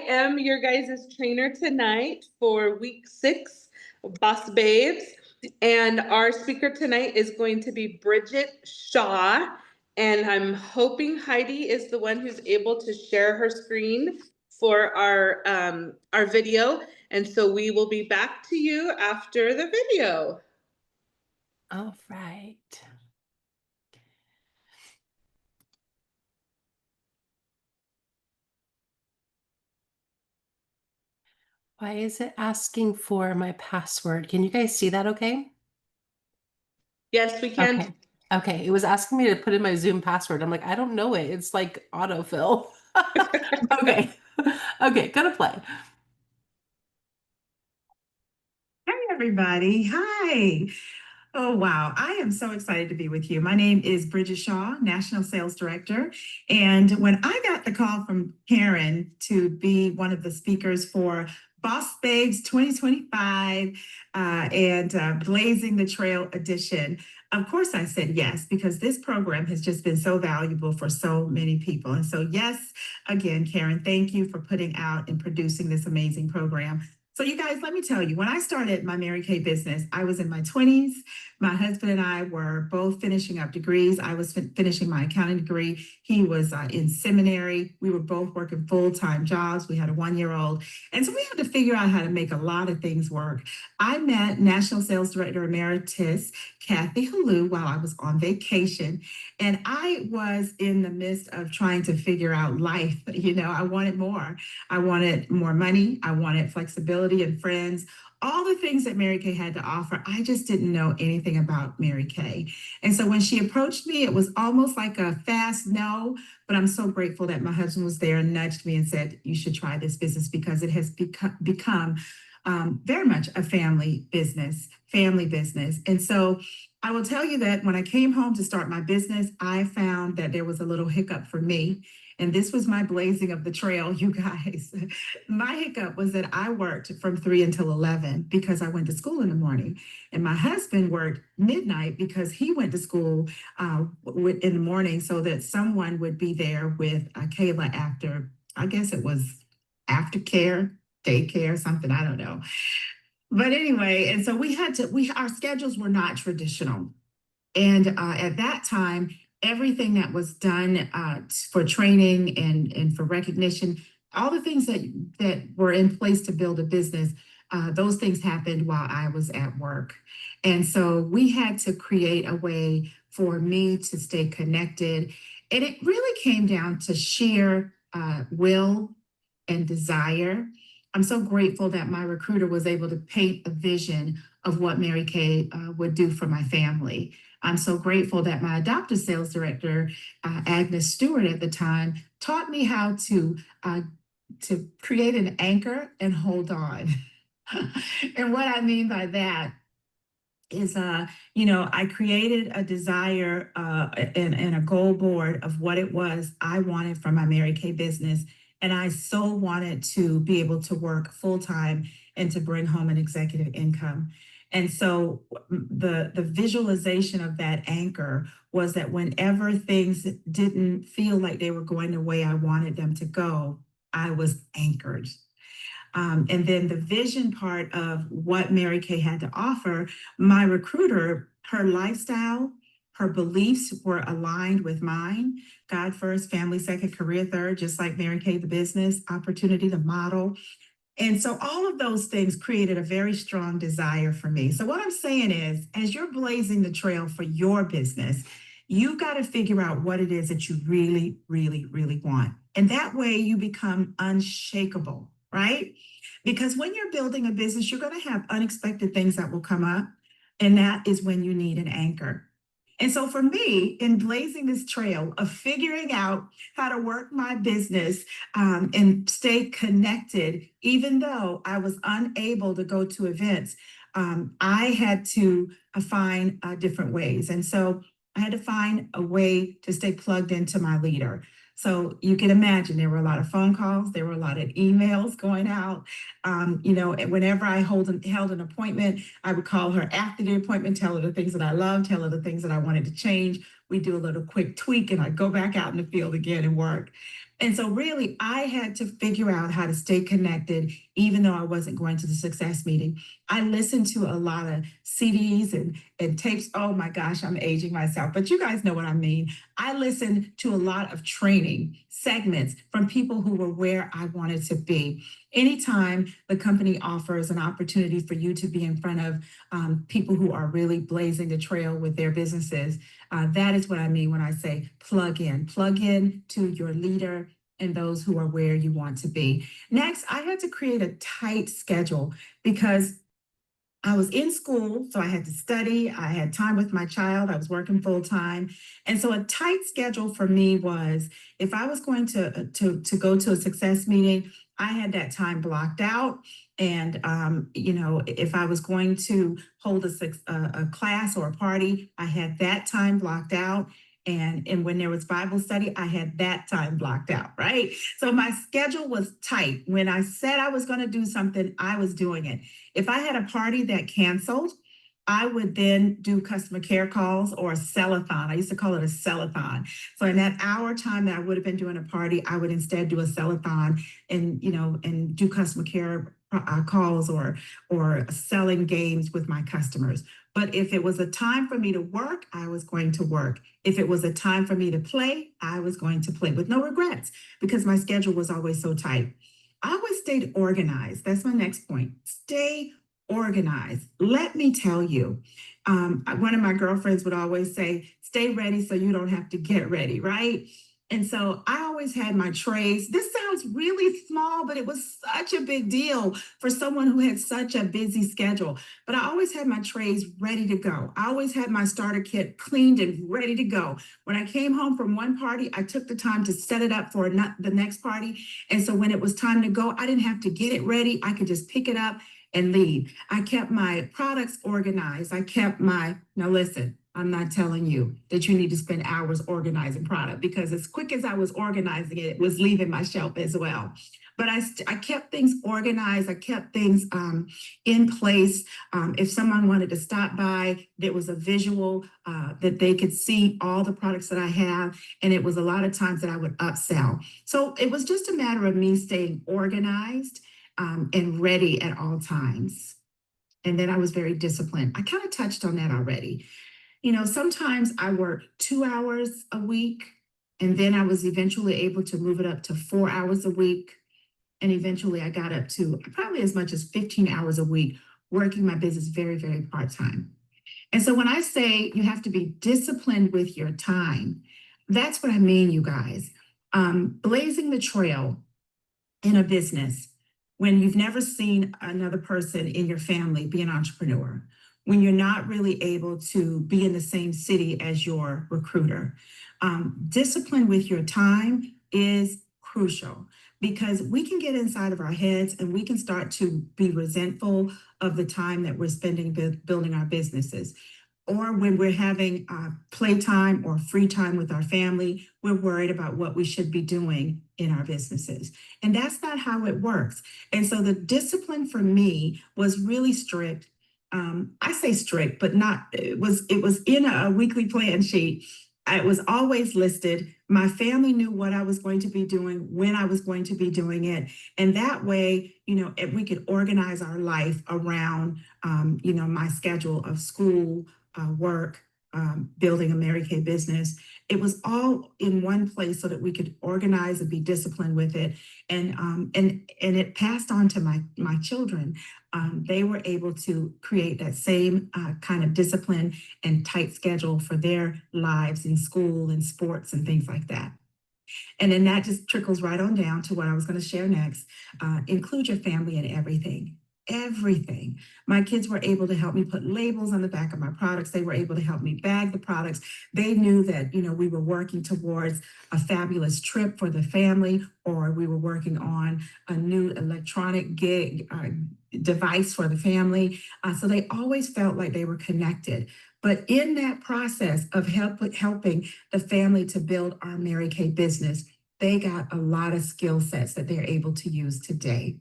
am your guys' trainer tonight for week 6 of Boss Babes. And our speaker tonight is going to be Bridget Shaw. And I'm hoping Heidi is the one who's able to share her screen for our video. And so we will be back to you after the video. All right. Why is it asking for my password? Can you guys see that okay? Yes, we can. Okay. Okay. It was asking me to put in my Zoom password. I'm like, I don't know it. It's like autofill. Okay. Okay, gonna play. Hey, everybody. Hi. Oh, wow. I am so excited to be with you. My name is Bridget Shaw, National Sales Director. And when I got the call from Karen to be one of the speakers for Boss Babes 2025 and Blazing the Trail Edition, of course I said yes, because this program has just been so valuable for so many people. And so, yes, again, Karen, thank you for putting out and producing this amazing program. So you guys, let me tell you, when I started my Mary Kay business, I was in my 20s. My husband and I were both finishing up degrees. I was finishing my accounting degree. He was in seminary. We were both working full-time jobs. We had a 1-year-old. And so we had to figure out how to make a lot of things work. I met National Sales Director Emeritus Kathy Halou while I was on vacation. And I was in the midst of trying to figure out life. You know, I wanted more. I wanted more money. I wanted flexibility and friends, all the things that Mary Kay had to offer. I just didn't know anything about Mary Kay. And so when she approached me, it was almost like a fast no, but I'm so grateful that my husband was there and nudged me and said, you should try this business because it has become very much a family business. And so I will tell you that when I came home to start my business, I found that there was a little hiccup for me. And this was my blazing of the trail, you guys. My hiccup was that I worked from 3 until 11 because I went to school in the morning. And my husband worked midnight because he went to school in the morning so that someone would be there with Kayla after, I guess it was aftercare, daycare, something, I don't know. But anyway, and so our schedules were not traditional. And at that time, everything that was done for training and for recognition, all the things that were in place to build a business, those things happened while I was at work. And so we had to create a way for me to stay connected. And it really came down to sheer will and desire. I'm so grateful that my recruiter was able to paint a vision of what Mary Kay would do for my family. I'm so grateful that my adoptive sales director, Agnes Stewart at the time, taught me how to create an anchor and hold on. And what I mean by that is, I created a desire and a goal board of what it was I wanted from my Mary Kay business. And I so wanted to be able to work full time and to bring home an executive income. And so the visualization of that anchor was that whenever things didn't feel like they were going the way I wanted them to go, I was anchored. And then the vision part of what Mary Kay had to offer, my recruiter, her lifestyle, her beliefs were aligned with mine. God first, family second, career third, just like Mary Kay, the business, opportunity to model. And so all of those things created a very strong desire for me. So what I'm saying is, as you're blazing the trail for your business, you've got to figure out what it is that you really, really, really want. And that way you become unshakable, right? Because when you're building a business, you're going to have unexpected things that will come up. And that is when you need an anchor. And so for me, in blazing this trail of figuring out how to work my business and stay connected, even though I was unable to go to events, I had to find different ways. And so I had to find a way to stay plugged into my leader. So you can imagine there were a lot of phone calls, there were a lot of emails going out. Whenever I held an appointment, I would call her after the appointment, tell her the things that I loved, tell her the things that I wanted to change. We do a little quick tweak and I'd go back out in the field again and work. And so really I had to figure out how to stay connected, even though I wasn't going to the success meeting. I listened to a lot of CDs and tapes. Oh my gosh, I'm aging myself, but you guys know what I mean. I listened to a lot of training segments from people who were where I wanted to be. Anytime the company offers an opportunity for you to be in front of people who are really blazing the trail with their businesses, that is what I mean when I say plug in to your leader and those who are where you want to be. Next, I had to create a tight schedule because I was in school, so I had to study. I had time with my child. I was working full time, and so a tight schedule for me was if I was going to go to a success meeting, I had that time blocked out. And if I was going to hold a class or a party, I had that time blocked out. And when there was Bible study, I had that time blocked out, right? So my schedule was tight. When I said I was going to do something, I was doing it. If I had a party that canceled, I would then do customer care calls or a sellathon. I used to call it a sellathon. So in that hour time that I would have been doing a party, I would instead do a sellathon and do customer care calls or selling games with my customers. But if it was a time for me to work, I was going to work. If it was a time for me to play, I was going to play with no regrets because my schedule was always so tight. I always stayed organized. That's my next point. Stay organized. Let me tell you, one of my girlfriends would always say, stay ready so you don't have to get ready, right? And so I always had my trays. This sounds really small, but it was such a big deal for someone who had such a busy schedule. But I always had my trays ready to go. I always had my starter kit cleaned and ready to go. When I came home from one party, I took the time to set it up for the next party. And so when it was time to go, I didn't have to get it ready. I could just pick it up and leave. I kept my products organized. Now listen, I'm not telling you that you need to spend hours organizing product because as quick as I was organizing it, it was leaving my shelf as well. But I kept things organized. I kept things in place. If someone wanted to stop by, there was a visual that they could see all the products that I have. And it was a lot of times that I would upsell. So it was just a matter of me staying organized and ready at all times. And then I was very disciplined. I kind of touched on that already. Sometimes I worked 2 hours a week, and then I was eventually able to move it up to 4 hours a week. And eventually I got up to probably as much as 15 hours a week, working my business very, very part time. And so when I say you have to be disciplined with your time, that's what I mean, you guys. Blazing the trail in a business when you've never seen another person in your family be an entrepreneur, when you're not really able to be in the same city as your recruiter. Discipline with your time is crucial because we can get inside of our heads and we can start to be resentful of the time that we're spending building our businesses. Or when we're having playtime or free time with our family, we're worried about what we should be doing in our businesses. And that's not how it works. And so the discipline for me was really strict. I say strict, but not, it was in a weekly plan sheet. It was always listed. My family knew what I was going to be doing, when I was going to be doing it. And that way, we could organize our life around, my schedule of school, work, building a Mary Kay business. It was all in one place so that we could organize and be disciplined with it. And it passed on to my children. They were able to create that same kind of discipline and tight schedule for their lives in school and sports and things like that. And then that just trickles right on down to what I was going to share next. Include your family in everything. Everything. My kids were able to help me put labels on the back of my products. They were able to help me bag the products. They knew that, we were working towards a fabulous trip for the family, or we were working on a new electronic device for the family. So they always felt like they were connected. But in that process of helping the family to build our Mary Kay business, they got a lot of skill sets that they're able to use today.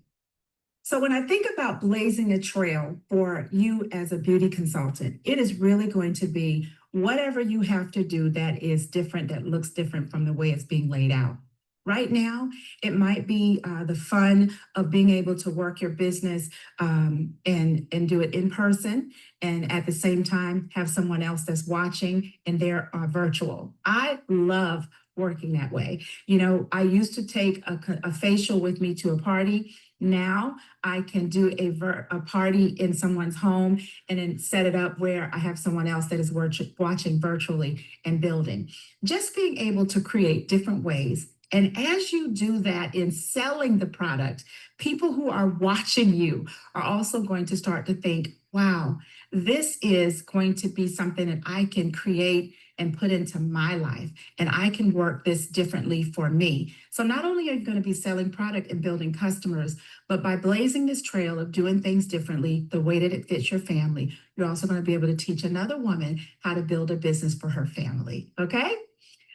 So when I think about blazing a trail for you as a beauty consultant, it is really going to be whatever you have to do that is different, that looks different from the way it's being laid out. Right now, it might be the fun of being able to work your business and do it in person, and at the same time have someone else that's watching and they're virtual. I love working that way. You know, I used to take a facial with me to a party. Now I can do a party in someone's home and then set it up where I have someone else that is watching virtually and building. Just being able to create different ways. And as you do that in selling the product, people who are watching you are also going to start to think, wow, this is going to be something that I can create and put into my life, and I can work this differently for me. So not only are you going to be selling product and building customers, but by blazing this trail of doing things differently, the way that it fits your family, you're also going to be able to teach another woman how to build a business for her family. Okay?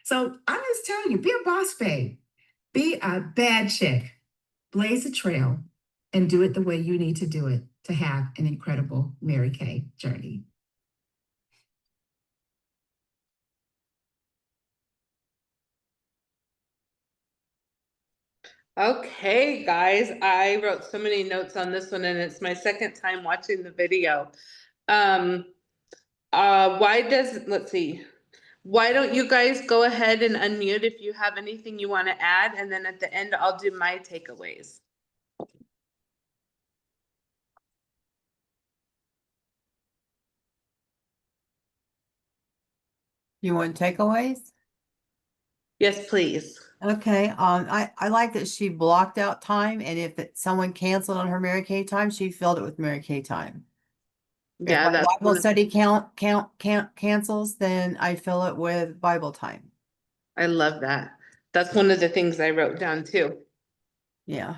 So I'm just telling you, be a boss babe, be a bad chick, blaze a trail, and do it the way you need to do it to have an incredible Mary Kay journey. Okay, guys, I wrote so many notes on this one, and it's my second time watching the video. Let's see. Why don't you guys go ahead and unmute if you have anything you want to add, and then at the end, I'll do my takeaways. You want takeaways? Yes, please. Okay. I like that she blocked out time, and if someone canceled on her Mary Kay time, she filled it with Mary Kay time. Yeah, if my that's Bible study cancels, then I fill it with Bible time. I love that. That's one of the things I wrote down too. Yeah.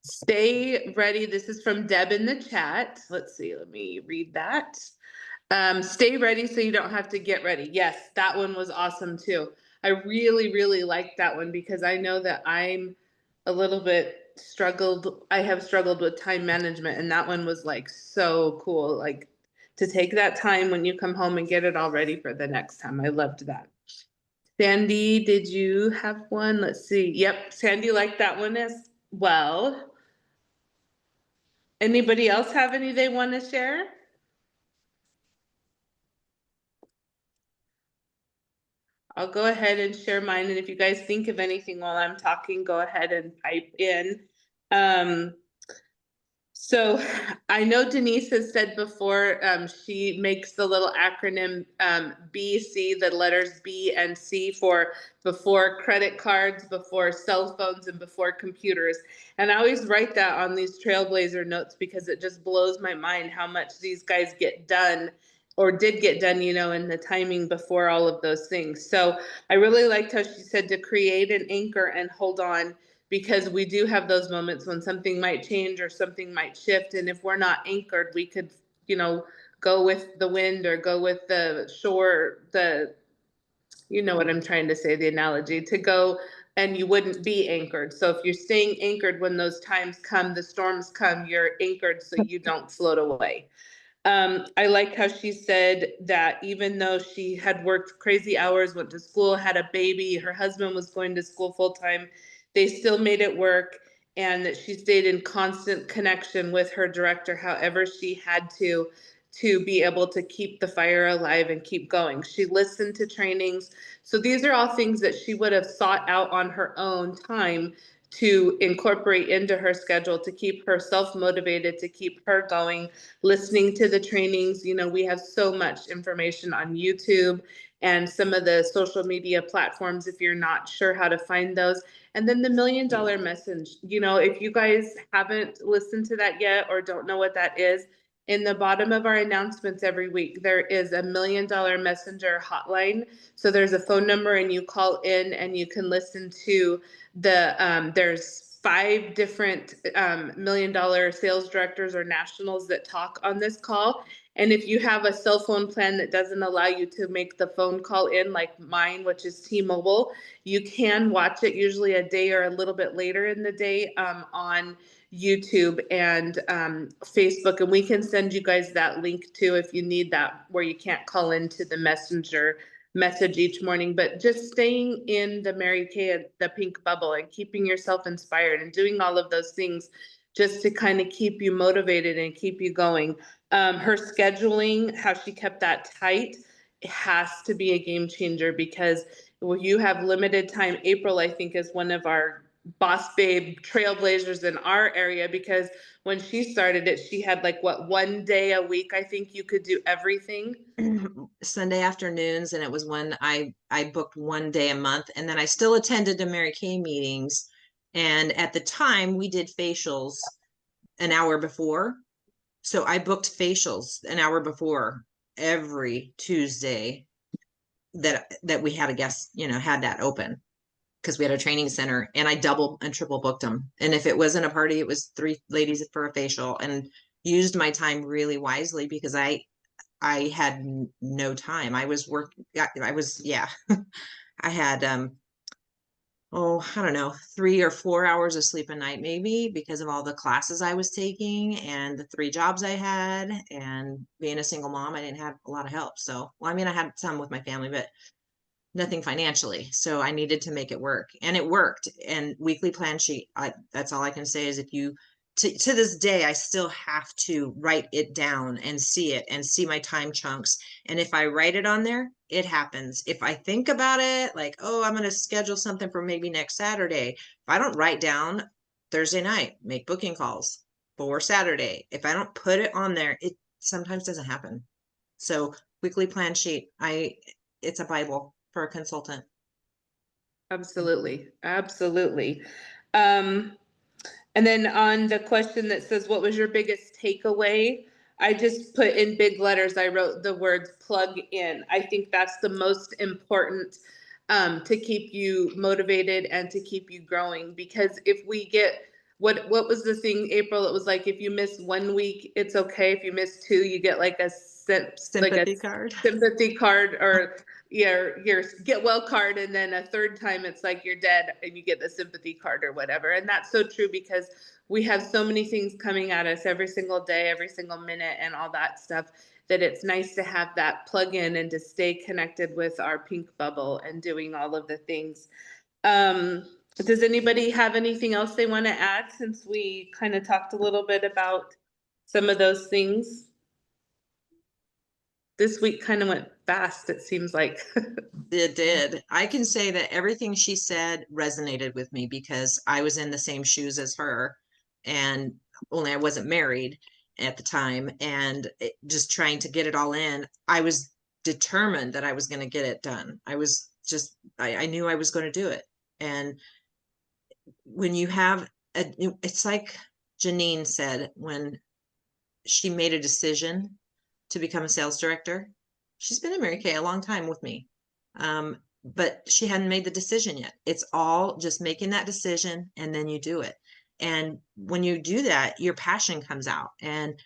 Stay ready. This is from Deb in the chat. Let's see. Let me read that. Stay ready so you don't have to get ready. Yes, that one was awesome too. I really, really liked that one because I know that I'm a little bit struggled. I have struggled with time management, and that one was like so cool. Like to take that time when you come home and get it all ready for the next time. I loved that. Sandy, did you have one? Let's see. Yep, Sandy liked that one as well. Anybody else have any they want to share? I'll go ahead and share mine, and if you guys think of anything while I'm talking, go ahead and type in. So I know Denise has said before, she makes the little acronym BC, the letters B and C for before credit cards, before cell phones, and before computers. And I always write that on these Trailblazer notes because it just blows my mind how much these guys get done or did get done, you know, in the timing before all of those things. So I really liked how she said to create an anchor and hold on, because we do have those moments when something might change or something might shift. And if we're not anchored, we could, you know, go with the wind or go with the shore, you know what I'm trying to say, the analogy, to go, and you wouldn't be anchored. So if you're staying anchored when those times come, the storms come, you're anchored so you don't float away. I like how she said that even though she had worked crazy hours, went to school, had a baby, her husband was going to school full time, they still made it work, and that she stayed in constant connection with her director, however she had to be able to keep the fire alive and keep going. She listened to trainings. So these are all things that she would have sought out on her own time to incorporate into her schedule to keep herself motivated, to keep her going, listening to the trainings. You know, we have so much information on YouTube and some of the social media platforms if you're not sure how to find those. And then the $1,000,000 message, you know, if you guys haven't listened to that yet or don't know what that is, in the bottom of our announcements every week, there is a $1,000,000 messenger hotline. So there's a phone number and you call in and you can listen to there's 5 different $1,000,000 sales directors or nationals that talk on this call. And if you have a cell phone plan that doesn't allow you to make the phone call in, like mine, which is T-Mobile, you can watch it usually a day or a little bit later in the day on YouTube and Facebook. And we can send you guys that link too if you need that, where you can't call into the messenger message each morning, but just staying in the Mary Kay, the pink bubble, and keeping yourself inspired and doing all of those things just to kind of keep you motivated and keep you going. Her scheduling, how she kept that tight, it has to be a game changer because you have limited time. April, I think, is one of our boss babe trailblazers in our area because when she started it, she had like what, 1 day a week, I think you could do everything. Sunday afternoons, and it was when I booked 1 day a month, and then I still attended the Mary Kay meetings. And at the time, we did facials an hour before, so I booked facials an hour before every Tuesday that we had a guest, had that open because we had a training center, and I double and triple booked them. And if it wasn't a party, it was 3 ladies for a facial, and used my time really wisely because I had no time. I was I had, I don't know, 3 or 4 hours of sleep a night, maybe, because of all the classes I was taking and the 3 jobs I had, and being a single mom, I didn't have a lot of help. So, well, I mean, I had some with my family, but nothing financially. So I needed to make it work, and it worked. And weekly plan sheet, that's all I can say is if you, to this day, I still have to write it down and see it and see my time chunks. And if I write it on there, it happens. If I think about it, like, oh, I'm going to schedule something for maybe next Saturday. If I don't write down Thursday night, make booking calls for Saturday. If I don't put it on there, it sometimes doesn't happen. So weekly plan sheet, it's a Bible for a consultant. Absolutely. Absolutely. And then on the question that says, what was your biggest takeaway? I just put in big letters, I wrote the words plug in. I think that's the most important to keep you motivated and to keep you growing. Because if we get, what was the thing, April? It was like, if you miss 1 week, it's okay. If you miss 2, you get like a Sympathy card. Sympathy card, or your get well card, and then a third time it's like you're dead and you get the sympathy card or whatever. And that's so true because we have so many things coming at us every single day, every single minute, and all that stuff, that it's nice to have that plug in and to stay connected with our pink bubble and doing all of the things. Does anybody have anything else they want to add, since we kind of talked a little bit about some of those things? This week kind of went fast, it seems like. It did. I can say that everything she said resonated with me because I was in the same shoes as her, and only I wasn't married at the time, and just trying to get it all in. I was determined that I was going to get it done. I knew I was going to do it. And when you have it's like Janine said, when she made a decision to become a sales director. She's been in Mary Kay a long time with me. But she hadn't made the decision yet. It's all just making that decision, and then you do it. And when you do that, your passion comes out. And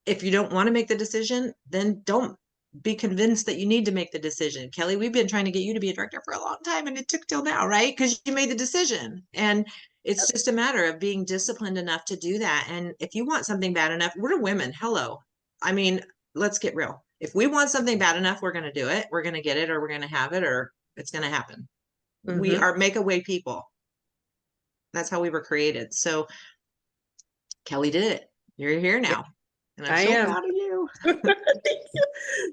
if you don't want to make the decision, then don't be convinced that you need to make the decision. Kelly, we've been trying to get you to be a director for a long time, and it took till now, right? Because you made the decision. And it's just a matter of being disciplined enough to do that. And if you want something bad enough, we're women. Hello. I mean, let's get real. If we want something bad enough, we're going to do it. We're going to get it, or we're going to have it, or it's going to happen. We are make-a-way people. That's how we were created. So Kelly did it. You're here now. And I'm so proud of you. Thank you.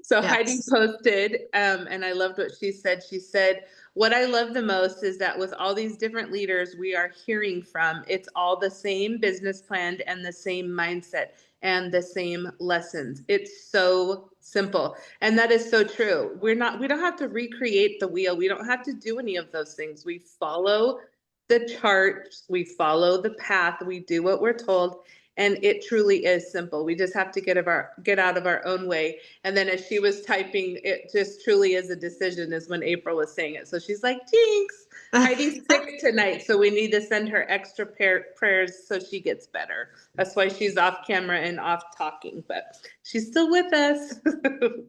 So Yes. Heidi posted, and I loved what she said. She said, what I love the most is that with all these different leaders we are hearing from, it's all the same business plan and the same mindset and the same lessons. It's so simple. And that is so true. We don't have to recreate the wheel. We don't have to do any of those things. We follow the chart, we follow the path, we do what we're told. And it truly is simple. We just have to get out of our own way. And then as she was typing, it just truly is a decision, is when April was saying it. So she's like, jinx, Heidi's sick tonight, so we need to send her extra prayers so she gets better. That's why she's off camera and off talking, but she's still with us. You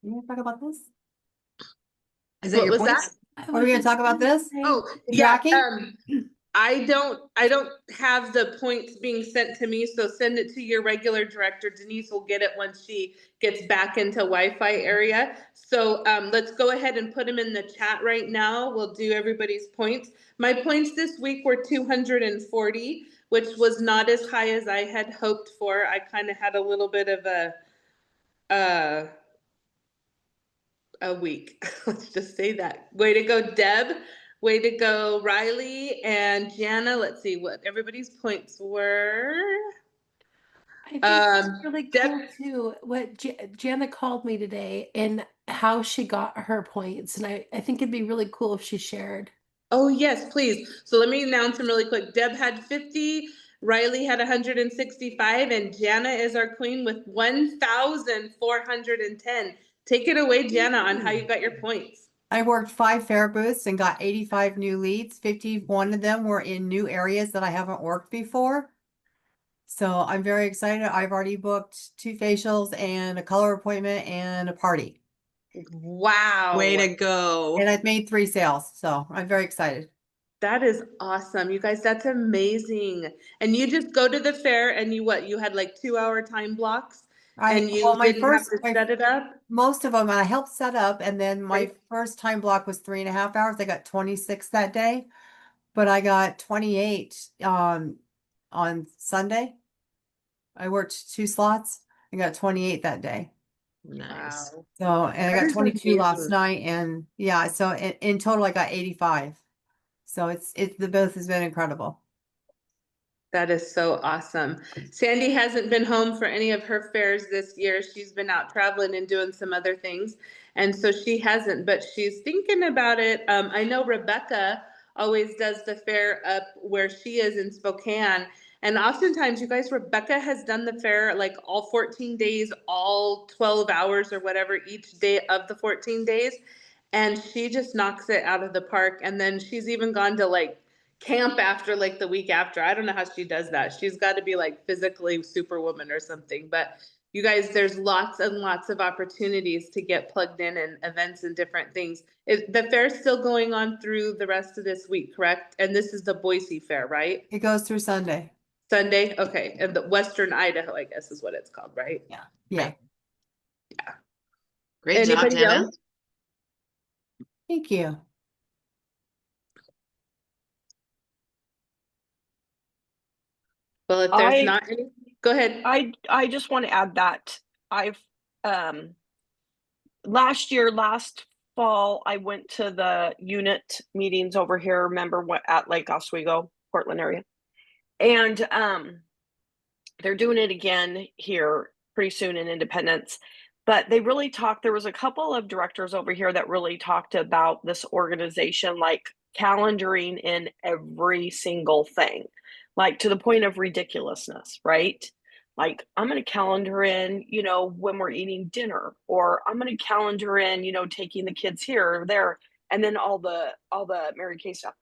want to talk about this? Is that What your was point? that? Are we going to talk about this? Oh, yeah. Tracking? I don't have the points being sent to me, so send it to your regular director. Denise will get it once she gets back into Wi-Fi area. So let's go ahead and put them in the chat right now. We'll do everybody's points. My points this week were 240, which was not as high as I had hoped for. I kind of had a little bit of a week. Let's just say that. Way to go, Deb. Way to go, Riley and Jana. Let's see what everybody's points were. I think it's really Deb, cool too. What Jana called me today and how she got her points. And I think it'd be really cool if she shared. oh yes, please. So let me announce them really quick. Deb had 50, Riley had 165, and Jana is our queen with 1,410. Take it away, Jana, on how you got your points. I worked 5 fair booths and got 85 new leads. 51 of them were in new areas that I haven't worked before. So I'm very excited. I've already booked 2 facials and a color appointment and a party. Wow. Way to go. And I've made 3 sales. So I'm very excited. That is awesome. You guys, that's amazing. And you just go to the fair and you what? You had like 2-hour time blocks and you well, didn't have to my set it up? most of them I helped set up, and then my Right. first time block was 3.5 hours. I got 26 that day, but I got 28 on Sunday. I worked 2 slots. I got 28 that day. Nice. Wow. So, and I That got is 22 last amazing. night, and yeah, so in total I got 85. So the both has been incredible. That is so awesome. Sandy hasn't been home for any of her fairs this year. She's been out traveling and doing some other things. And so she hasn't, but she's thinking about it. I know Rebecca always does the fair up where she is in Spokane. And oftentimes, you guys, Rebecca has done the fair like all 14 days, all 12 hours or whatever each day of the 14 days. And she just knocks it out of the park. And then she's even gone to like camp after like the week after. I don't know how she does that. She's got to be like physically superwoman or something. But you guys, there's lots and lots of opportunities to get plugged in and events and different things. The fair's still going on through the rest of this week, correct? And this is the Boise Fair, right? It goes through Sunday. Sunday? Okay. And the Western Idaho, I guess is what it's called, right? Yeah. Great job, Anybody Jana. else? Thank you. Well, if there's I not any, go ahead. I just want to add that I've last fall I went to the unit meetings over here. Remember what at Lake Oswego, Portland area, and they're doing it again here pretty soon in Independence. But they really talked. There was a couple of directors over here that really talked about this organization, like calendaring in every single thing, like to the point of ridiculousness, right? Like I'm going to calendar in, when we're eating dinner, or I'm going to calendar in, taking the kids here or there, and then all the Mary Kay stuff.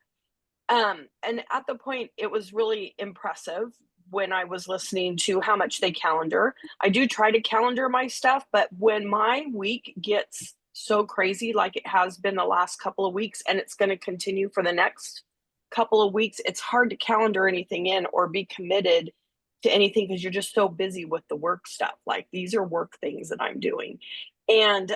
And at the point, it was really impressive when I was listening to how much they calendar. I do try to calendar my stuff, but when my week gets so crazy, like it has been the last couple of weeks, and it's going to continue for the next couple of weeks, it's hard to calendar anything in or be committed to anything because you're just so busy with the work stuff. Like these are work things that I'm doing. And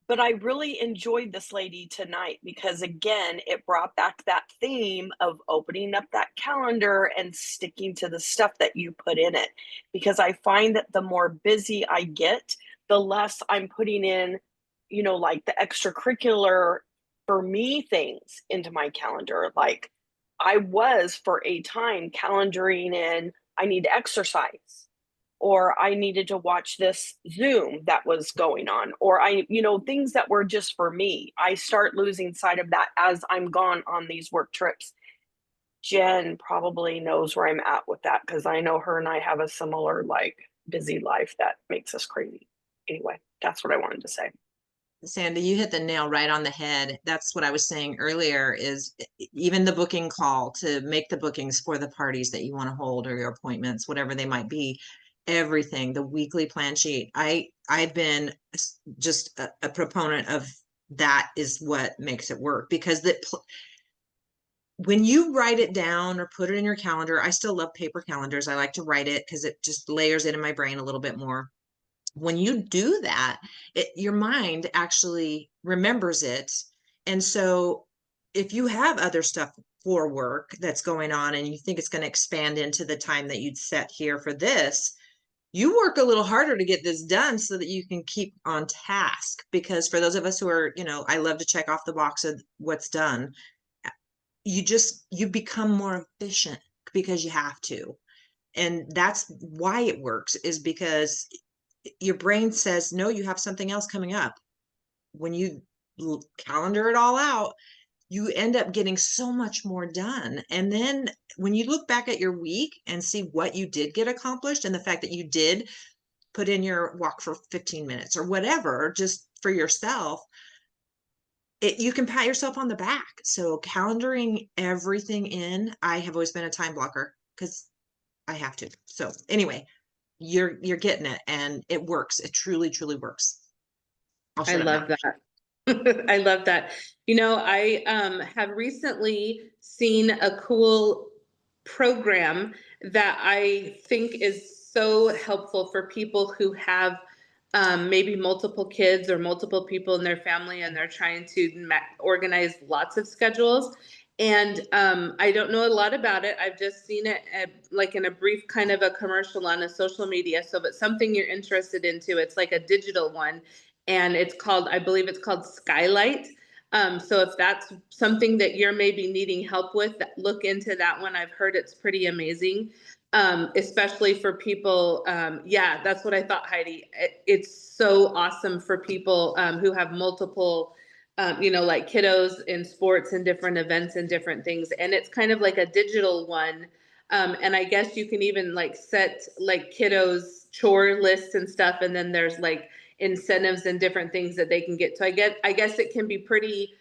but I really enjoyed this lady tonight because, again, it brought back that theme of opening up that calendar and sticking to the stuff that you put in it. Because I find that the more busy I get, the less I'm putting in, like the extracurricular for me things into my calendar. Like I was for a time calendaring in, I need to exercise, or I needed to watch this Zoom that was going on, or things that were just for me. I start losing sight of that as I'm gone on these work trips. Jen probably knows where I'm at with that because I know her and I have a similar busy life that makes us crazy. Anyway, that's what I wanted to say. Sandy, you hit the nail right on the head. That's what I was saying earlier, is even the booking call to make the bookings for the parties that you want to hold or your appointments, whatever they might be, everything, the weekly plan sheet. I've been just a proponent of that, is what makes it work, because when you write it down or put it in your calendar, I still love paper calendars. I like to write it because it just layers it in my brain a little bit more. When you do that, your mind actually remembers it. And so if you have other stuff for work that's going on and you think it's going to expand into the time that you'd set here for this, you work a little harder to get this done so that you can keep on task. Because for those of us who are, I love to check off the box of what's done. You become more efficient because you have to. And that's why it works, is because your brain says, no, you have something else coming up. When you calendar it all out, you end up getting so much more done. And then when you look back at your week and see what you did get accomplished, and the fact that you did put in your walk for 15 minutes or whatever, just for yourself, you can pat yourself on the back. So calendaring everything in, I have always been a time blocker because I have to. So anyway, you're getting it, and it works. It truly, truly works. I love that. I love that. I have recently seen a cool program that I think is so helpful for people who have maybe multiple kids or multiple people in their family, and they're trying to organize lots of schedules. And I don't know a lot about it. I've just seen it like in a brief kind of a commercial on a social media. So if it's something you're interested into, it's like a digital one, and I believe it's called Skylight. So if that's something that you're maybe needing help with, look into that one. I've heard it's pretty amazing, especially for people. Yeah, that's what I thought, Heidi. It's so awesome for people who have multiple, like kiddos in sports and different events and different things. And it's kind of like a digital one. And I guess you can even like set like kiddos chore lists and stuff. And then there's like incentives and different things that they can get. So I guess it can be pretty,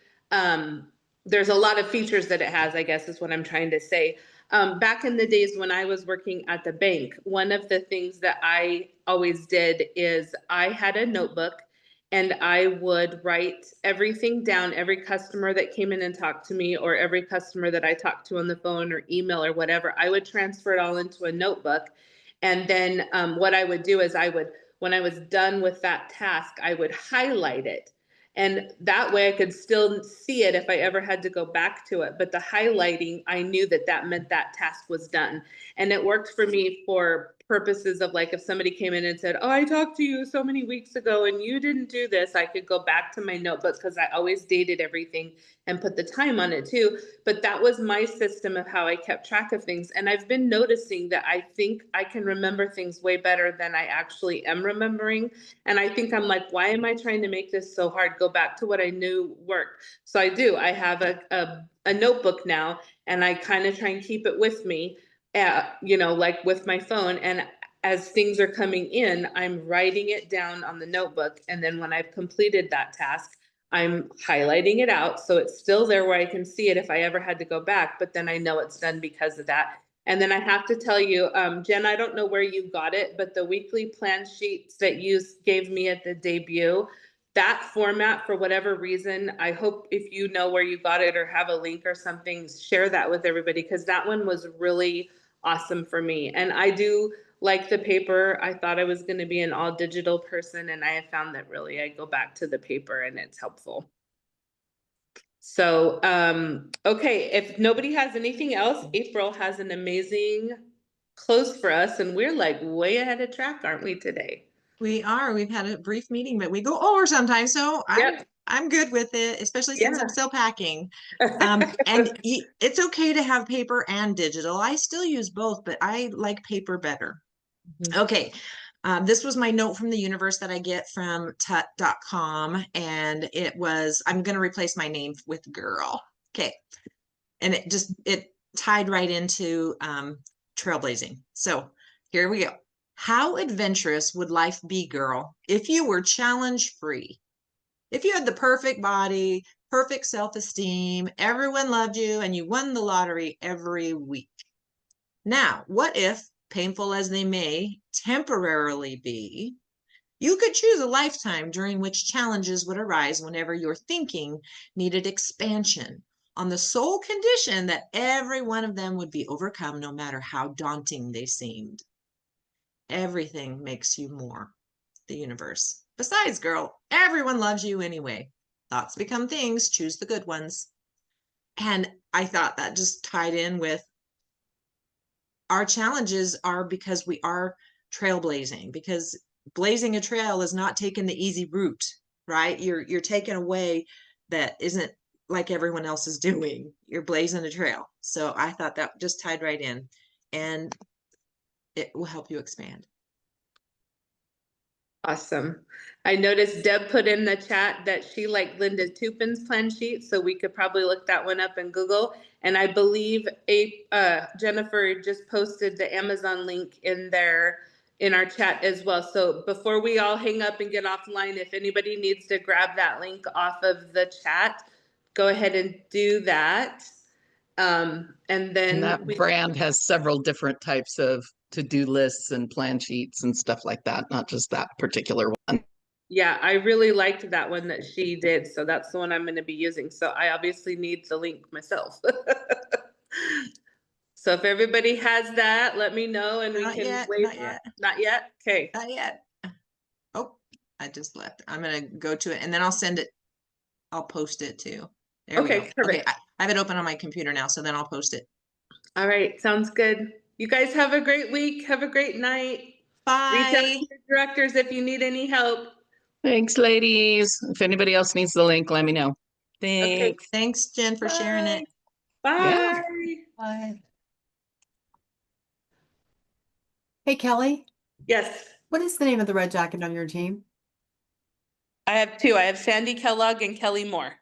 there's a lot of features that it has, I guess is what I'm trying to say. Back in the days when I was working at the bank, one of the things that I always did is I had a notebook, and I would write everything down, every customer that came in and talked to me, or every customer that I talked to on the phone or email or whatever. I would transfer it all into a notebook. And then what I would do is when I was done with that task, I would highlight it. And that way I could still see it if I ever had to go back to it. But the highlighting, I knew that meant that task was done. And it worked for me for purposes of like, if somebody came in and said, oh, I talked to you so many weeks ago and you didn't do this, I could go back to my notebook because I always dated everything and put the time on it too. But that was my system of how I kept track of things. And I've been noticing that I think I can remember things way better than I actually am remembering. And I think I'm like, why am I trying to make this so hard? Go back to what I knew worked. So I do. I have a notebook now, and I kind of try and keep it with me, like with my phone. And as things are coming in, I'm writing it down on the notebook. And then when I've completed that task, I'm highlighting it out so it's still there where I can see it if I ever had to go back, but then I know it's done because of that. And then I have to tell you, Jen, I don't know where you got it, but the weekly plan sheets that you gave me at the debut, that format, for whatever reason, I hope if you know where you got it or have a link or something, share that with everybody, because that one was really awesome for me. And I do like the paper. I thought I was going to be an all digital person, and I have found that really I go back to the paper and it's helpful. So, okay, if nobody has anything else, April has an amazing close for us, and we're like way ahead of track, aren't we today? We are. We've had a brief meeting, but we go over sometimes. So I'm good with it, especially since I'm still packing. And it's okay to have paper and digital. I still use both, but I like paper better. Okay. This was my note from the universe that I get from tut.com. And I'm going to replace my name with girl. Okay. And it tied right into trailblazing. So here we go. How adventurous would life be, girl, if you were challenge free? If you had the perfect body, perfect self-esteem, everyone loved you, and you won the lottery every week. Now, what if, painful as they may temporarily be, you could choose a lifetime during which challenges would arise whenever your thinking needed expansion, on the sole condition that every one of them would be overcome no matter how daunting they seemed. Everything makes you more, the universe. Besides, girl, everyone loves you anyway. Thoughts become things, choose the good ones. And I thought that just tied in with our challenges are because we are trailblazing, because blazing a trail is not taking the easy route, right? You're taking a way that isn't like everyone else is doing. You're blazing a trail. So I thought that just tied right in, and it will help you expand. Awesome. I noticed Deb put in the chat that she liked Linda Tupin's plan sheet, so we could probably look that one up in Google. And I believe Jennifer just posted the Amazon link in there in our chat as well. So before we all hang up and get offline, if anybody needs to grab that link off of the chat, go ahead and do that. And then And that brand has several different types of to-do lists and plan sheets and stuff like that, not just that particular one. yeah, I really liked that one that she did. So that's the one I'm going to be using. So I obviously need the link myself. So if everybody has that, let me know and we Not can yet, wait. not yet. Not yet? Okay. Not yet. Oh, I just left. I'm gonna go to it and then I'll send it. I'll post it too. There we Okay, go. perfect. Okay, I have it open on my computer now, so then I'll post it. All right, sounds good. You guys have a great week. Have a great night. Reach out Bye. to your directors if you need any help. Thanks, ladies. If anybody else needs the link, let me know. Okay. Thanks. Thanks, Jen, for sharing it. Bye. Bye. Hey, Kelly, Yes, what is the name of the red jacket on your team? I have two. I have Sandy Kellogg and Kelly Moore.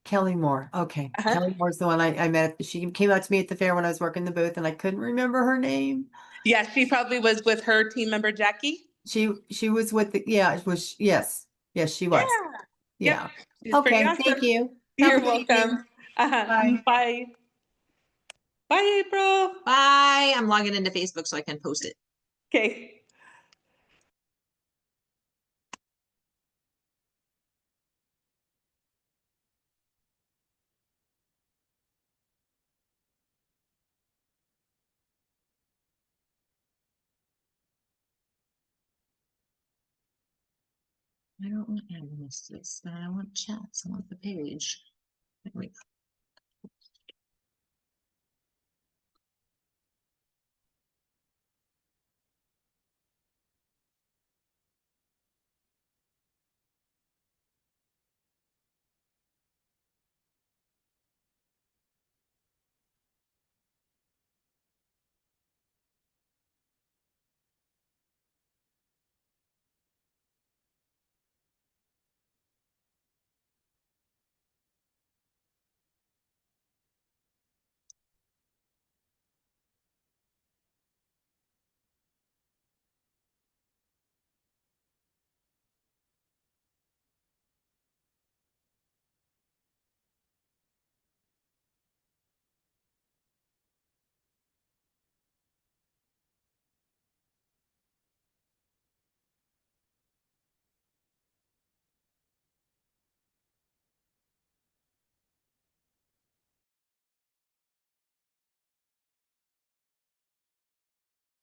Kelly Moore. Okay. Uh-huh. Kelly Moore's the one I met. She came out to me at the fair when I was working the booth and I couldn't remember her name. Yeah, she probably was with her team member Jackie. She was with the, yeah, it was, yes. Yes, she Yeah. was. Yeah. Yep. She's pretty Okay. Thank awesome. you. Have You're a good evening. welcome. Uh-huh. Bye. Bye. Bye, April. Bye. I'm logging into Facebook so I can post it. Okay. I don't want analysis. I want chats. I want the page. There we go.